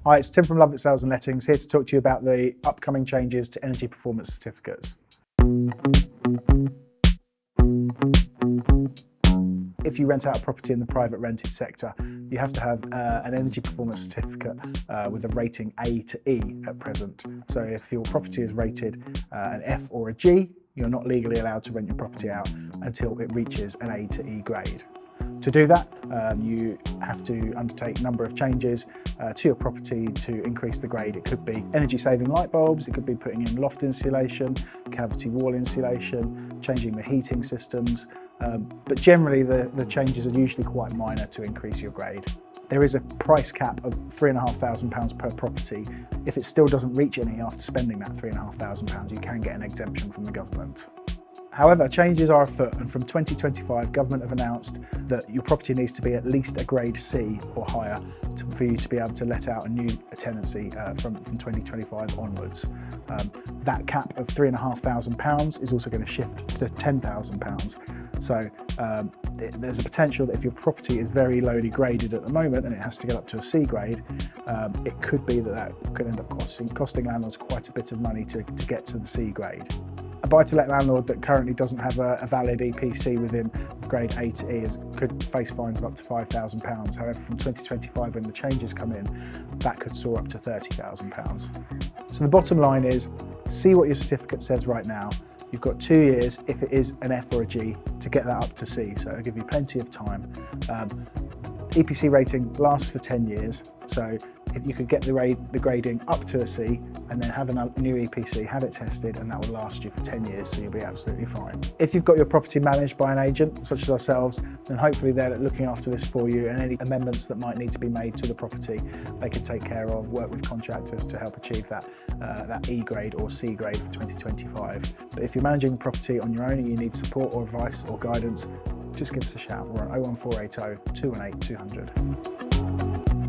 Hi, it's Tim from Love It Sales and Lettings, here to talk to you about the upcoming changes to energy performance certificates. If you rent out a property in the private rented sector, you have to have an energy performance certificate with a rating A to E at present. So if your property is rated an F or a G, you're not legally allowed to rent your property out until it reaches an A to E grade. To do that, you have to undertake a number of changes to your property to increase the grade. It could be energy saving light bulbs, it could be putting in loft insulation, cavity wall insulation, changing the heating systems, but generally the changes are usually quite minor to increase your grade. There is a price cap of £3,500 per property. If it still doesn't reach any after spending that £3,500, you can get an exemption from the government. However, changes are afoot, and from 2025, government have announced that your property needs to be at least a grade C or higher for you to be able to let out a new tenancy from 2025 onwards. That cap of £3,500 is also going to shift to £10,000. So there's a potential that if your property is very lowly graded at the moment and it has to get up to a C grade, it could be that could end up costing landlords quite a bit of money to get to the C grade. A buy-to-let landlord that currently doesn't have a valid EPC within grade A to E could face fines of up to £5,000. However, from 2025, when the changes come in, that could soar up to £30,000. So the bottom line is, see what your certificate says right now. You've got 2 years, if it is an F or a G, to get that up to C, so it'll give you plenty of time. EPC rating lasts for 10 years, so if you could get the grading up to a C and then have a new EPC, have it tested, and that will last you for 10 years, so you'll be absolutely fine. If you've got your property managed by an agent, such as ourselves, then hopefully they're looking after this for you, and any amendments that might need to be made to the property, they can take care of, work with contractors to help achieve that E grade or C grade for 2025. But if you're managing the property on your own and you need support or advice or guidance, just give us a shout. We're on 01480 218 200.